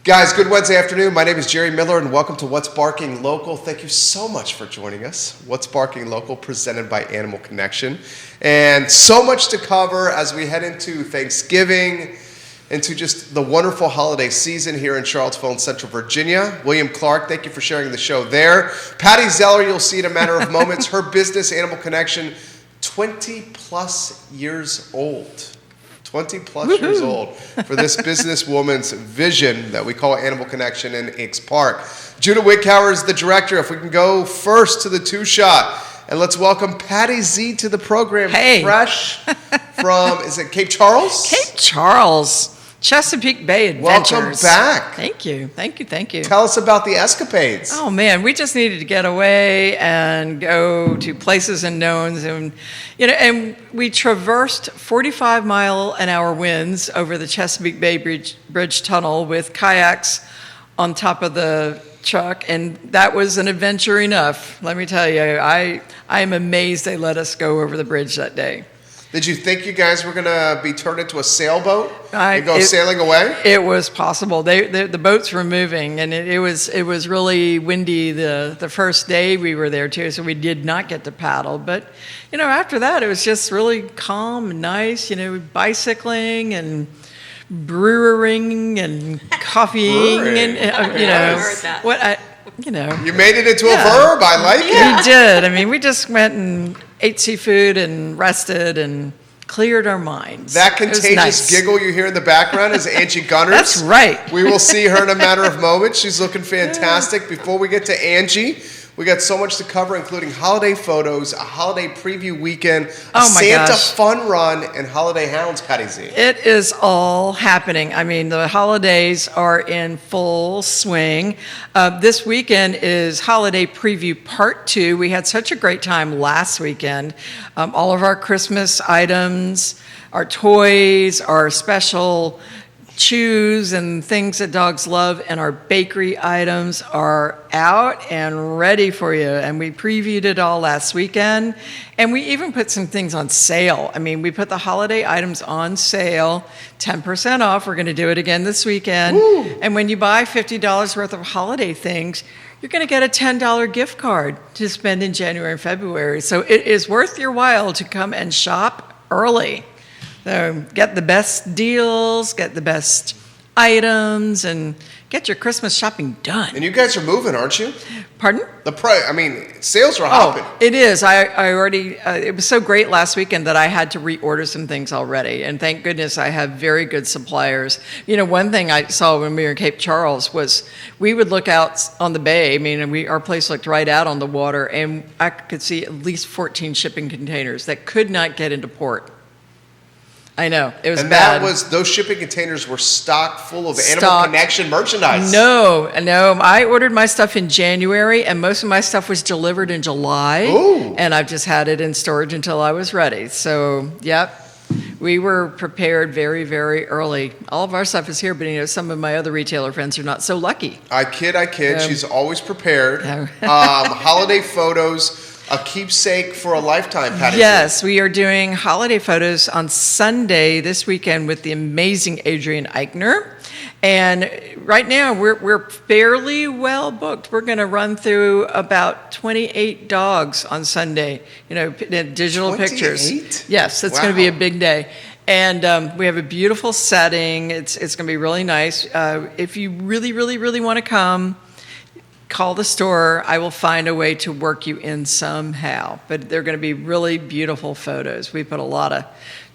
Guys, good Wednesday afternoon. My name is Jerry Miller, and welcome to What's Barking Local. Thank you so much for joining us. What's Barking Local, presented by Animal Connection. And so much to cover as we head into Thanksgiving, into just the wonderful holiday season here in Charlottesville and Central Virginia. William Clark, thank you for sharing the show there. Patty Zeller, you'll see in a matter of moments. Her business, Animal Connection, 20-plus years old. 20-plus years old for this businesswoman's vision that we call Animal Connection in Aches Park. Judah Wickhauer is the director. If we can go first to the two-shot, and let's welcome Patty Z to the program. Hey. Fresh from, is it Cape Charles? Cape Charles, Chesapeake Bay Adventures. Welcome back. Thank you. Tell us about the escapades. Oh, man, we just needed to get away and go to places unknowns. And we traversed 45-mile-an-hour winds over the Chesapeake Bay Bridge Tunnel with kayaks on top of the truck, and that was an adventure enough. Let me tell you, I am amazed they let us go over the bridge that day. Did you think you guys were going to be turned into a sailboat and go sailing away? It was possible. The boats were moving, and it was really windy the first day we were there, too, so we did not get to paddle. But, after that, it was just really calm and nice, bicycling and brewing and coffeeing and, You made it into a verb. I like it. We did. We just went and ate seafood and rested and cleared our minds. That contagious giggle you hear in the background is Angie Gunter. That's right. We will see her in a matter of moments. She's looking fantastic. Before we get to Angie, we got so much to cover, including holiday photos, a holiday preview weekend, a Santa Fun Run, and holiday hounds, Patty Z. It is all happening. The holidays are in full swing. This weekend is Holiday Preview Part 2. We had such a great time last weekend. All of our Christmas items, our toys, our special chews and things that dogs love, and our bakery items are out and ready for you. And we previewed it all last weekend, and we even put some things on sale. We put the holiday items on sale, 10% off. We're going to do it again this weekend. Woo. And when you buy $50 worth of holiday things, you're going to get a $10 gift card to spend in January and February. So it is worth your while to come and shop early. So get the best deals, get the best items, and get your Christmas shopping done. And you guys are moving, aren't you? Pardon? Sales are hopping. Oh, it is. I already, it was so great last weekend that I had to reorder some things already. And thank goodness I have very good suppliers. One thing I saw when we were in Cape Charles was we would look out on the bay. Our place looked right out on the water, and I could see at least 14 shipping containers that could not get into port. I know, it was bad. And those shipping containers were stocked full of Animal Connection merchandise. No, I ordered my stuff in January, and most of my stuff was delivered in July. Ooh. And I've just had it in storage until I was ready. So, yep, we were prepared very, very early. All of our stuff is here, but some of my other retailer friends are not so lucky. I kid. She's always prepared. Holiday photos. A keepsake for a lifetime, Patty. Yes, we are doing holiday photos on Sunday this weekend with the amazing Adrian Eichner. And right now, we're fairly well booked. We're going to run through about 28 dogs on Sunday, digital 28? Pictures. Yes, it's going to be a big day. And we have a beautiful setting. It's going to be really nice. If you really, really, really want to come, call the store. I will find a way to work you in somehow. But they're going to be really beautiful photos. We put a lot of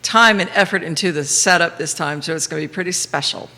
time and effort into the setup this time, so it's going to be pretty special.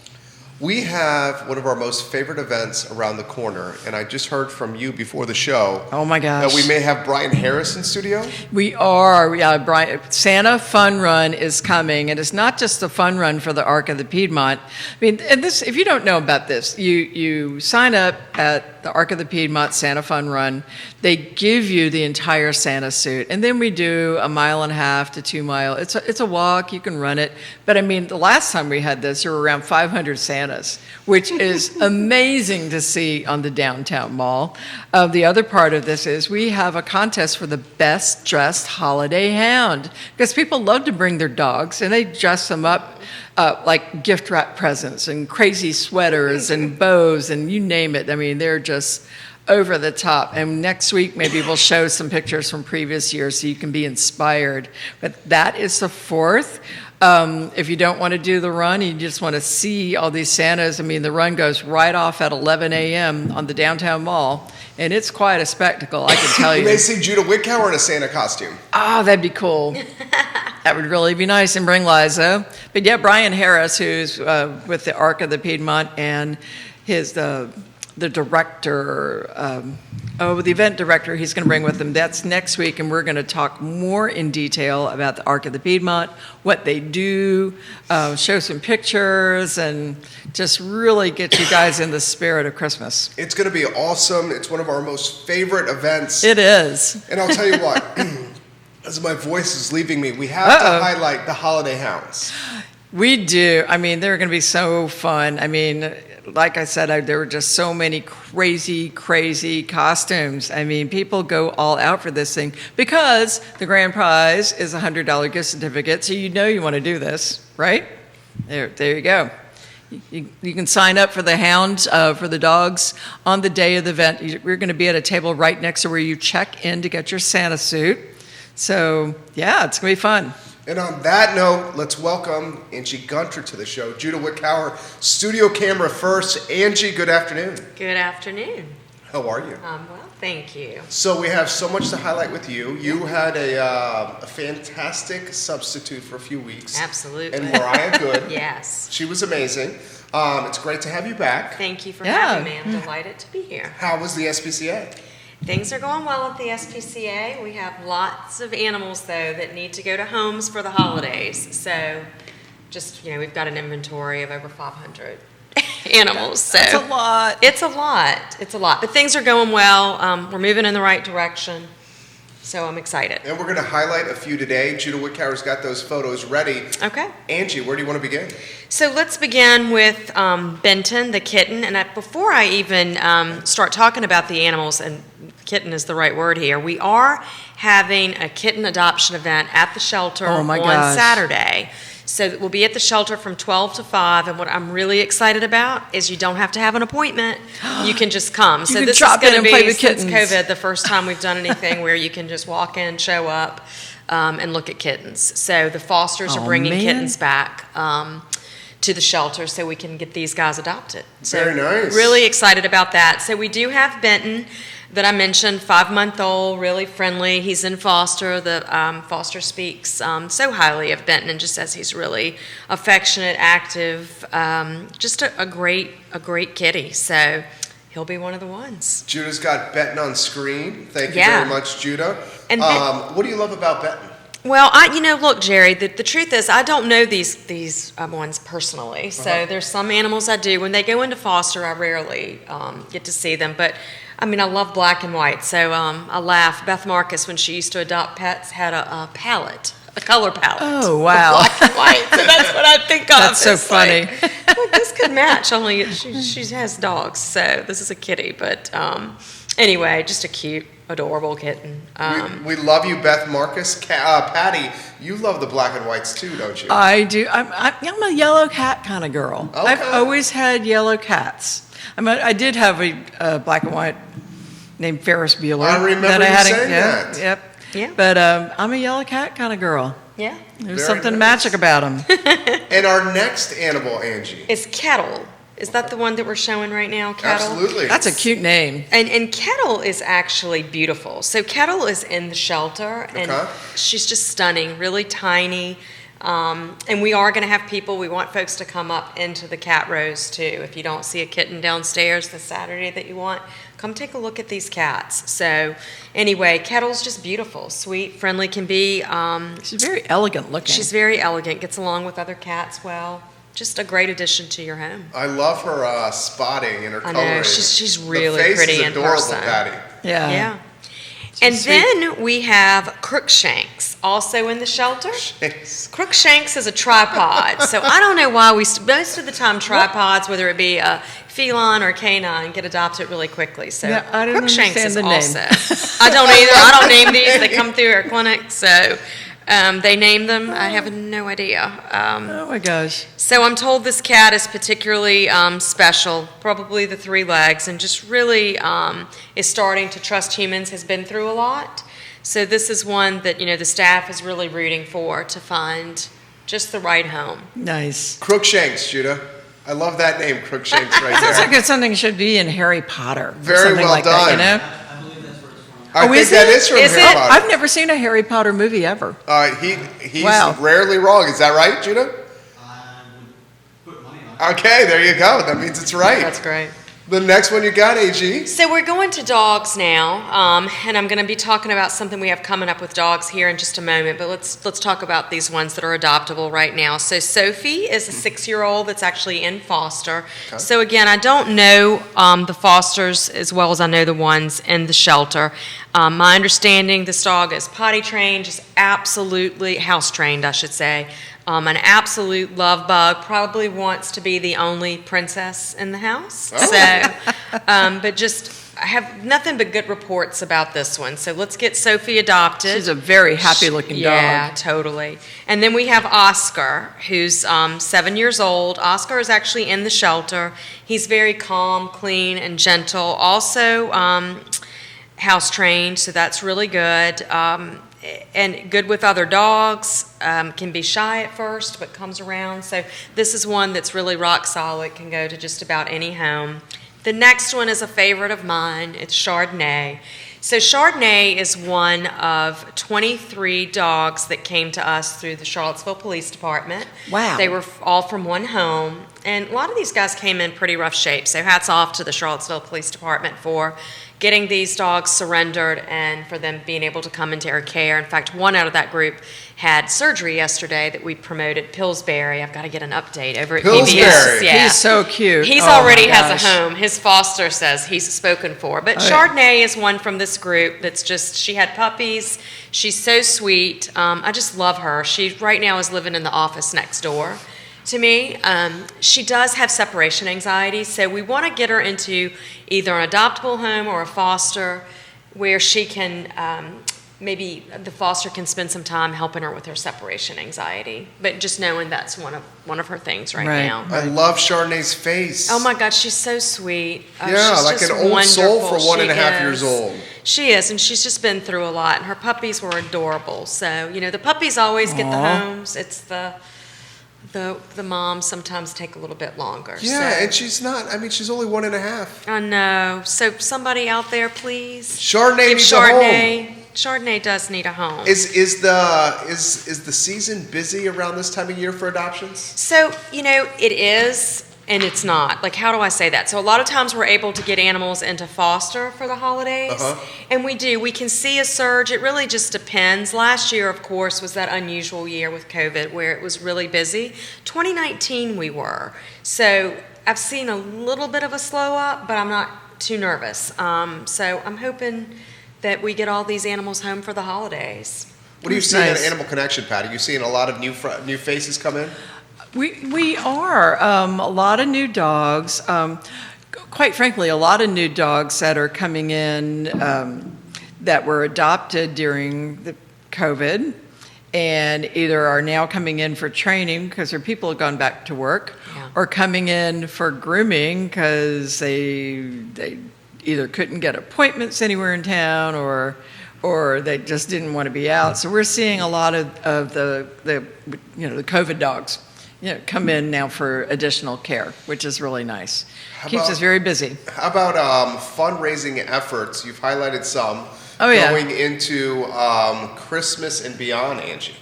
We have one of our most favorite events around the corner, and I just heard from you before the show. Oh my gosh. That we may have Brian Harris in studio. We are. Yeah, Brian. Santa Fun Run is coming, and it's not just a fun run for the Arc of the Piedmont. And this, if you don't know about this, you sign up at the Arc of the Piedmont Santa Fun Run. They give you the entire Santa suit, and then we do 1.5 miles to 2 miles. It's a walk. You can run it. But the last time we had this, there were around 500 Santa Santas, which is amazing to see on the downtown mall. The other part of this is we have a contest for the best dressed holiday hound, because people love to bring their dogs and they dress them up like gift wrap presents and crazy sweaters and bows and you name it. I mean, they're just over the top. And next week, maybe we'll show some pictures from previous years so you can be inspired. But that is the 4th. If you don't want to do the run, you just want to see all these Santas. I mean, the run goes right off at 11 a.m. on the downtown mall, and it's quite a spectacle, I can tell you. You may see Judah Wickower in a Santa costume. Oh, that'd be cool. That would really be nice, and bring Liza. But yeah, Brian Harris, who's with the Arc of the Piedmont, and the director, the event director he's going to bring with him. That's next week, and we're going to talk more in detail about the Arc of the Piedmont, what they do, show some pictures, and just really get you guys in the spirit of Christmas. It's going to be awesome. It's one of our most favorite events. It is. And I'll tell you what, as my voice is leaving me, we have to highlight the holiday hounds. We do. I mean, they're going to be so fun. I mean, like I said, there were just so many crazy costumes. I mean, people go all out for this thing because the grand prize is a $100 gift certificate. So you want to do this, right? There you go. You can sign up for the Hound, for the dogs on the day of the event. We're going to be at a table right next to where you check in to get your Santa suit. So, yeah, it's going to be fun. And on that note, let's welcome Angie Gunter to the show. Judah Wickower, studio camera first. Angie, good afternoon. Good afternoon. How are you? Well, thank you. So we have so much to highlight with you. You had a fantastic substitute for a few weeks. Absolutely. And Mariah Good. Yes. She was amazing. It's great to have you back. Thank you for having me. I'm delighted to be here. How was the SPCA? Things are going well at the SPCA. We have lots of animals, though, that need to go to homes for the holidays. So just, we've got an inventory of over 500 animals. So that's a lot. It's a lot. It's a lot. But things are going well. We're moving in the right direction. So I'm excited. And we're going to highlight a few today. Judah Wickower's got those photos ready. Okay. Angie, where do you want to begin? So let's begin with Benton, the kitten. And before I even start talking about the animals, and kitten is the right word here, we are having a kitten adoption event at the shelter on Saturday. So we'll be at the shelter from 12 to 5, and what I'm really excited about is you don't have to have an appointment. You can just come. So this is going to be, since COVID, the first time we've done anything where you can just walk in, show up, and look at kittens. So the fosters are bringing kittens back to the shelter so we can get these guys adopted. So very nice. Really excited about that. So we do have Benton that I mentioned, 5-month-old, really friendly. He's in foster. The foster speaks so highly of Benton and just says he's really affectionate, active, just a great kitty. So he'll be one of the ones. Judah's got Benton on screen. Thank you very much, Judah. And what do you love about Benton? Well, look, Jerry, the truth is I don't know these ones personally. So there's some animals I do. When they go into foster, I rarely get to see them. But I love black and white. So I laugh. Beth Marcus, when she used to adopt pets, had a palette, a color palette. Oh, wow. Black and white. So that's what I think of. That's so funny. Well, this could match, only she has dogs. So this is a kitty. But anyway, just a cute, adorable kitten. We love you, Beth Marcus. Patty, you love the black and whites too, don't you? I do. I'm a yellow cat kind of girl. Okay. I've always had yellow cats. I did have a black and white named Ferris Bueller. I remember you saying that. Yep. Yeah. But I'm a yellow cat kind of girl. Yeah. There's something magic about them. And our next animal, Angie. Is Kettle. Is that the one that we're showing right now, Kettle? Absolutely. That's a cute name. And Kettle is actually beautiful. So Kettle is in the shelter, and she's just stunning, really tiny. And we are going to have people, we want folks to come up into the cat rows too. If you don't see a kitten downstairs this Saturday that you want, come take a look at these cats. So anyway, Kettle's just beautiful, sweet, friendly can be. She's very elegant looking. She's very elegant, gets along with other cats well. Just a great addition to your home. I love her spotting and her coloring. I know, she's really pretty in person. Patty. Yeah. Yeah. And Sweet. then we have Crook Shanks, also in the shelter. Shanks. Crook Shanks is a tripod. So I don't know why most of the time tripods, whether it be a feline or canine, get adopted really quickly. So Yeah, I don't Crook Shanks is understand the name. also. I don't either. I don't name these. They come through our clinic, so they name them. I have no idea. Oh my gosh. So I'm told this cat is particularly special, probably the 3 legs, and just really is starting to trust humans, has been through a lot. So this is one that, the staff is really rooting for to find just the right home. Nice. Crook Shanks, Judah. I love that name, Crook Shanks, right Sounds there. like it's something should be in Harry Potter. or Very something well like that, done. I believe that's where it's from. I think is that it? is from Is Harry it? Potter. I've never seen a Harry Potter movie ever. He's Wow. rarely wrong. Is that right, Judah? I would put money on it. Okay, there you go. That means it's right. That's great. The next one you got, AG. So we're going to dogs now, and I'm going to be talking about something we have coming up with dogs here in just a moment. But let's talk about these ones that are adoptable right now. So Sophie is a 6-year-old that's actually in foster. Okay. So again, I don't know the fosters as well as I know the ones in the shelter. My understanding, this dog is potty trained, just absolutely house trained, I should say. An absolute love bug, probably wants to be the only princess in the house. Oh. So, but just, I have nothing but good reports about this one. So let's get Sophie adopted. She's a very happy-looking Yeah, dog. totally. And then we have Oscar, who's 7 years old. Oscar is actually in the shelter. He's very calm, clean, and gentle. Also house trained, so that's really good. And good with other dogs, can be shy at first, but comes around. So this is one that's really rock solid, can go to just about any home. The next one is a favorite of mine. It's Chardonnay. So Chardonnay is one of 23 dogs that came to us through the Charlottesville Police Department. Wow. They were all from one home. And a lot of these guys came in pretty rough shape. So hats off to the Charlottesville Police Department for getting these dogs surrendered and for them being able to come into our care. In fact, one out of that group had surgery yesterday that we promoted, Pillsbury. I've got to get an update over at Pillsbury. PBS. Yeah. He's so cute. He's Oh, my already has gosh. a home. His foster says he's spoken for. But Oh, yeah. Chardonnay is one from this group that's just, she had puppies. She's so sweet. I just love her. She right now is living in the office next door to me. She does have separation anxiety, so we want to get her into either an adoptable home or a foster where she can, maybe the foster can spend some time helping her with her separation anxiety. But just knowing that's one of her things right Right. now. I love Chardonnay's face. Oh my God, she's so sweet. Oh, Yeah, she's like just an old soul wonderful. for 1.5 She years is. old. She is, and she's just been through a lot. And her puppies were adorable. So, the puppies always get the Aw. homes. It's the moms sometimes take a little bit longer. Yeah, so. and she's not. I mean, she's only 1.5. I know. So somebody out there, please. Chardonnay Give needs a home. Chardonnay does need a home. Is the season busy around this time of year for adoptions? So, it is and it's not. Like, how do I say that? So a lot of times we're able to get animals into foster for the holidays. And we do. We can see a surge. It really just depends. Last year, of course, was that unusual year with COVID where it was really busy. 2019 we were. So I've seen a little bit of a slow up, but I'm not too nervous. So I'm hoping that we get all these animals home for the holidays. What are you seeing Nice. at Animal Connection, Pat? Are you seeing a lot of new faces come in? We are a lot of new dogs. Quite frankly, a lot of new dogs that are coming in that were adopted during the COVID, and either are now coming in for training because their people have gone back to work, Yeah. or coming in for grooming because they either couldn't get appointments anywhere in town or they just didn't want to be out. So we're seeing a lot of the COVID dogs, come in now for additional care, which is really nice. Keeps us very busy. How about fundraising efforts? You've highlighted some Oh, yeah. going into Christmas and beyond, Angie.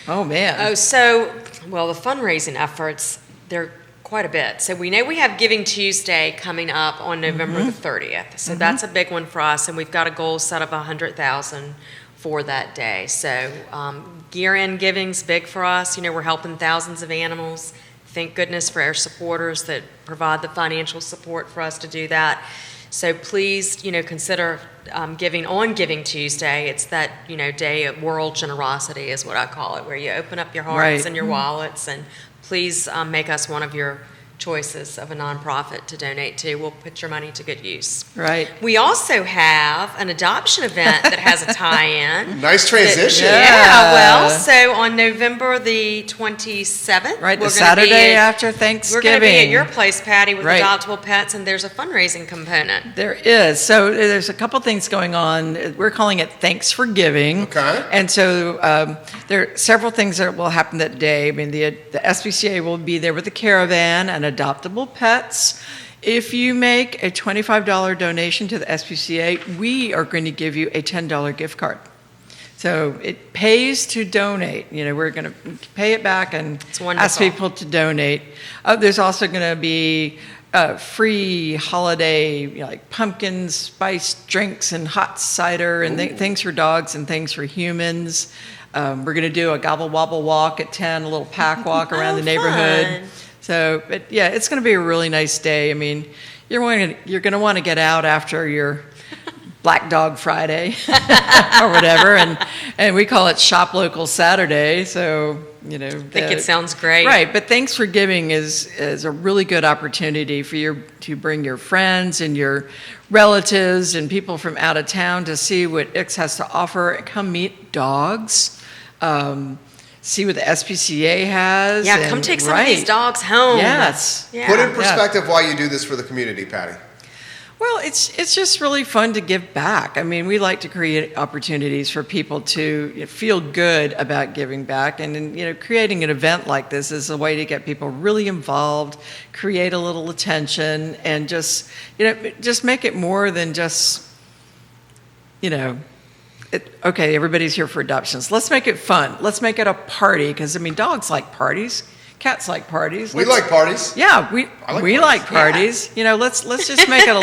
Oh, man. Oh, so, well, the fundraising efforts, they're quite a bit. So we know we have Giving Tuesday coming up on November the 30th. So that's a big one for us, and we've got a goal set of $100,000 for that day. So year-end giving's big for us. We're helping thousands of animals. Thank goodness for our supporters that provide the financial support for us to do that. So please, consider giving on Giving Tuesday. It's that, day of world generosity is what I call it, where you open up your hearts Right. and your wallets, and please make us one of your choices of a nonprofit to donate to. We'll put your money to good use. Right. We also have an adoption event that has a tie-in. Nice transition. Yeah. Well, so on November the 27th, Right, the we're gonna Saturday be after we're Thanksgiving. going to be at your place, Patty, with Right. adoptable pets, and there's a fundraising component. There is. So there's a couple things going on. We're calling it Thanks for Giving. Okay. And so there are several things that will happen that day. I mean, the SPCA will be there with a caravan and adoptable pets. If you make a $25 donation to the SPCA, we are going to give you a $10 gift card. So it pays to donate. We're going to pay it back and It's wonderful. ask people to donate. There's also going to be free holiday, like pumpkin spice drinks and hot cider and things for dogs and things for humans. We're going to do a gobble wobble walk at 10, a little pack walk around Oh, the neighborhood. fun. So, but yeah, it's going to be a really nice day. I mean, you're going to want to get out after your Black Dog Friday or whatever, and we call it Shop Local Saturday. So, I think it sounds great. Right, but Thanks for Giving is a really good opportunity for you to bring your friends and your relatives and people from out of town to see what Ix has to offer. Come meet dogs, see what the SPCA has. Yeah, come take some of these right. dogs home. Yes. Yeah. Put in perspective why you do this for the community, Patty. Well, it's just really fun to give back. I mean, we like to create opportunities for people to feel good about giving back, and creating an event like this is a way to get people really involved, create a little attention, and just make it more than just okay, everybody's here for adoptions. Let's make it fun. Let's make it a party, because dogs like parties. Cats like parties. We like parties. Yeah, I like we parties. like parties. Let's just make it a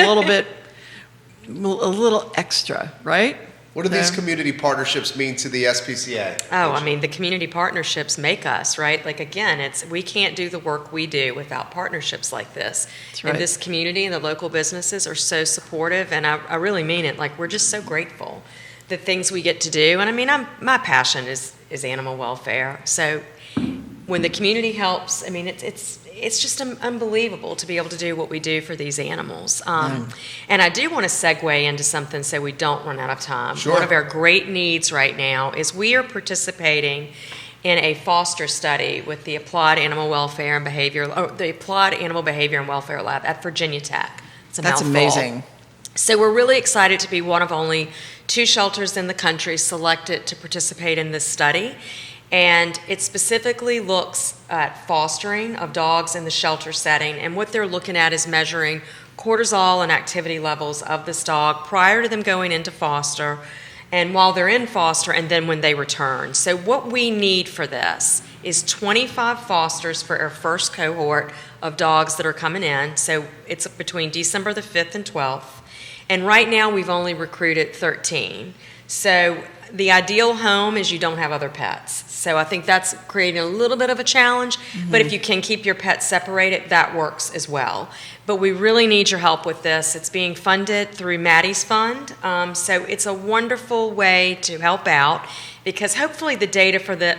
little extra, right? What do these community partnerships mean to the SPCA? Oh, the community partnerships make us, right? Like, again, we can't do the work we do without partnerships like this. That's right. And this community and the local businesses are so supportive, and I really mean it. Like, we're just so grateful the things we get to do. And my passion is animal welfare. So when the community helps, it's just unbelievable to be able to do what we do for these animals. And I do want to segue into something so we don't run out of time. Sure. One of our great needs right now is we are participating in a foster study with the Applied Animal Behavior and Welfare Lab at Virginia Tech. It's a That's mouthful. amazing. So we're really excited to be one of only 2 shelters in the country selected to participate in this study. And it specifically looks at fostering of dogs in the shelter setting. And what they're looking at is measuring cortisol and activity levels of this dog prior to them going into foster, and while they're in foster, and then when they return. So what we need for this is 25 fosters for our first cohort of dogs that are coming in. So it's between December the 5th and 12th. And right now we've only recruited 13. So the ideal home is you don't have other pets. So I think that's creating a little bit of a challenge, but if you can keep your pets separated, that works as well. But we really need your help with this. It's being funded through Maddie's Fund, so it's a wonderful way to help out, because hopefully the data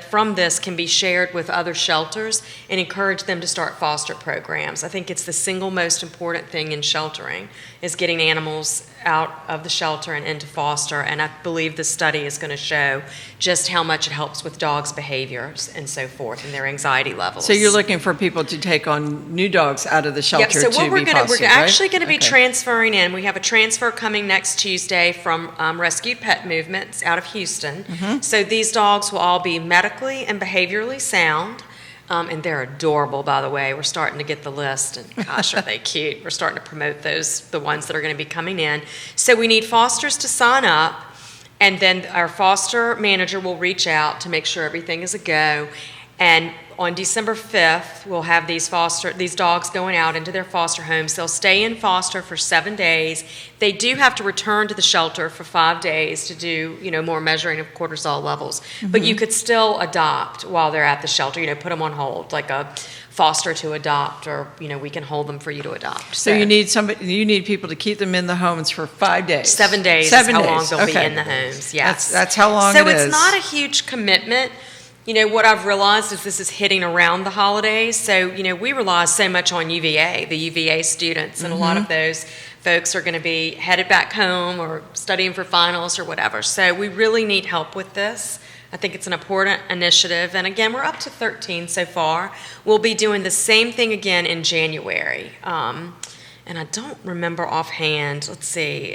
from this can be shared with other shelters and encourage them to start foster programs. I think it's the single most important thing in sheltering, is getting animals out of the shelter and into foster, and I believe the study is going to show just how much it helps with dogs' behaviors and so forth, and their anxiety levels. So you're looking for people to take on new dogs out of the shelter so what to be fostered, we're actually going to be Okay. transferring in. We have a transfer coming next Tuesday from Rescued Pet Movements out of Houston. So these dogs will all be medically and behaviorally sound. And they're adorable, by the way. We're starting to get the list, and gosh, are they cute. We're starting to promote the ones that are going to be coming in. So we need fosters to sign up, and then our foster manager will reach out to make sure everything is a go. And on December 5th, we'll have these dogs going out into their foster homes. They'll stay in foster for 7 days. They do have to return to the shelter for 5 days to do, more measuring of cortisol levels. But you could still adopt while they're at the shelter, put them on hold, like a foster to adopt, or, we can hold them for you to adopt. So you need people to keep them in the homes for 5 days. 7 days is how long they'll be in the homes, yes. That's how long it is. So it's not a huge commitment. What I've realized is this is hitting around the holidays. So, we rely so much on UVA, the UVA students, and a lot of those folks are going to be headed back home or studying for finals or whatever. So we really need help with this. I think it's an important initiative. And again, we're up to 13 so far. We'll be doing the same thing again in January. And I don't remember offhand. Let's see.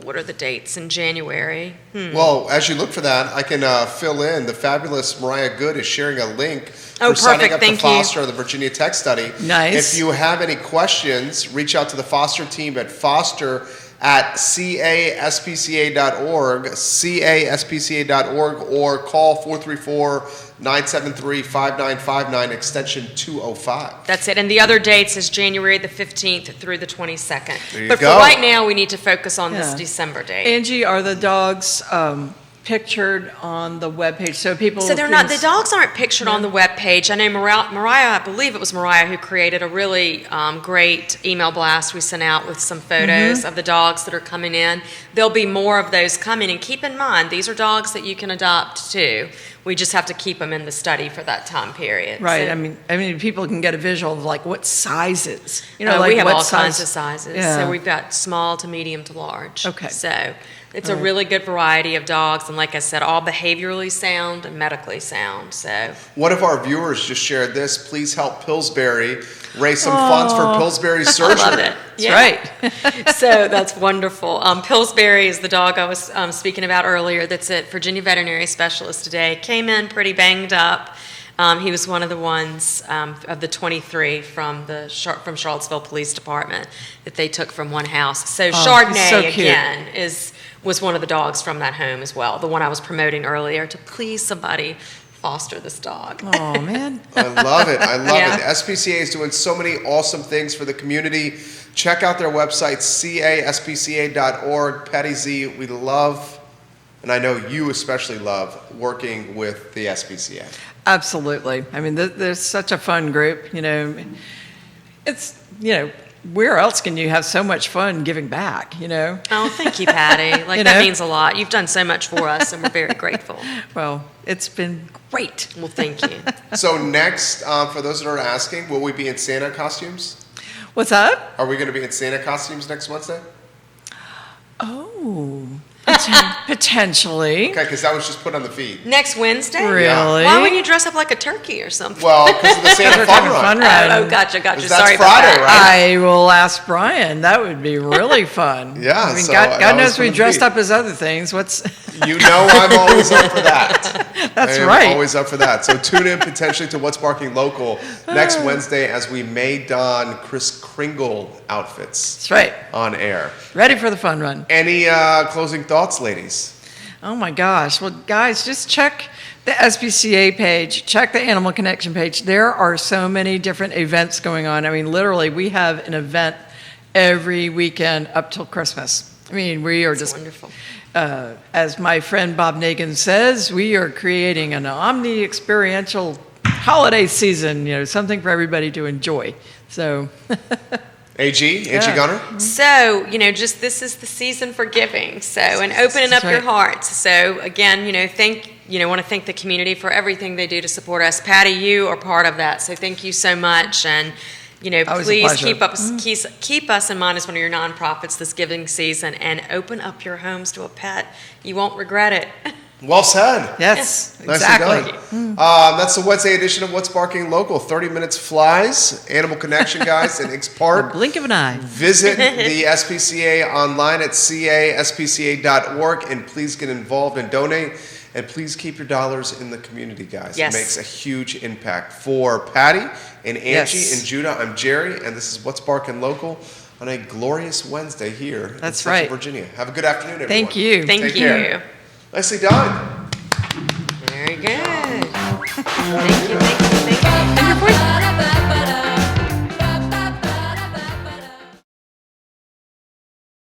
What are the dates in January? Well, as you look for that, I can fill in. The fabulous Mariah Good is sharing a link for perfect. signing up to Thank foster the Virginia Tech study. Nice. If you have any questions, reach out to the foster team at foster@caspca.org, caspca.org, or call 434-973-5959, extension 205. That's it. And the other dates is January the 15th through the 22nd. There you But go. for right now, we need to focus on this December date. Angie, are the dogs pictured on the webpage so people? So they're not. The dogs aren't pictured on the webpage. I know Mariah. I believe it was Mariah who created a really great email blast we sent out with some photos of the dogs that are coming in. There'll be more of those coming, and keep in mind these are dogs that you can adopt too. We just have to keep them in the study for that time period. Right. So, I mean, people can get a visual of like what sizes. we like have what all size. kinds of sizes. Yeah. So we've got small to medium to large. Okay. So it's a really good variety of dogs, and like I said, all behaviorally sound and medically sound. So One of our viewers just shared this. Please help Pillsbury raise some funds for Pillsbury's surgery. I love it. That's right. So that's wonderful. Pillsbury is the dog I was speaking about earlier that's at Virginia Veterinary Specialist today. Came in pretty banged up. He was one of the ones of the 23 from Charlottesville Police Department that they took from one house. So Chardonnay, so cute. again, was one of the dogs from that home as well, the one I was promoting earlier, to please somebody foster this dog. Oh, man. I love it. I love Yeah. it. The SPCA is doing so many awesome things for the community. Check out their website, caspca.org. Patty Z, we love, and I know you especially love, working with the SPCA. Absolutely. I mean, there's such a fun group. It's, where else can you have so much fun giving back, Oh, thank you, Patty. That means a lot. You've done so much for us, and we're very grateful. Well, it's been great. Well, thank you. So next, for those that are asking, will we be in Santa costumes? What's up? Are we going to be in Santa costumes next Wednesday? Oh, potentially. Okay, because that was just put on the feed. Next Wednesday? Really? Why wouldn't you dress up like a turkey or something? Well, because of the Santa Fun Run. Oh, gotcha. 'Cause Sorry that's Friday, about that. right? I will ask Brian. That would be really fun. Yeah, I mean, so God that was knows we for the dressed feed. up as other things. You know I'm always up for that. That's I am right. always up for that. So tune in potentially to What's Barking Local next Wednesday as we may don Kris Kringle outfits That's right. on air. Ready for the fun run. Any closing thoughts, ladies? Oh my gosh. Well, guys, just check the SPCA page, check the Animal Connection page. There are so many different events going on. I mean, literally, we have an event every weekend up till Christmas. I mean, we are That's just wonderful. As my friend Bob Nagin says, we are creating an omni-experiential holiday season, something for everybody to enjoy. So, Angie Gunter? So, just this is the season for giving. So, and opening up That's your right. hearts. So, again, want to thank the community for everything they do to support us. Patty, you are part of that. So, thank you so much. And, Always a please pleasure. keep us in mind as one of your nonprofits this giving season, and open up your homes to a pet. You won't regret it. Well said. yes, Nicely exactly. done. That's the Wednesday edition of What's Barking Local. 30 minutes flies. Animal Connection, guys, in Hicks Park. Blink of an eye. Visit the SPCA online at caspca.org, and please get involved and donate. And please keep your dollars in the community, guys. Yes. It makes a huge impact. For Patty and Angie Yes. and Judah, I'm Jerry, and this is What's Barking Local on a glorious Wednesday here in That's Central right. Virginia. Have a good afternoon, everyone. Thank you. Thank Take you. care. Nicely done. Very good. Thank you, thank you, thank you. And your voice.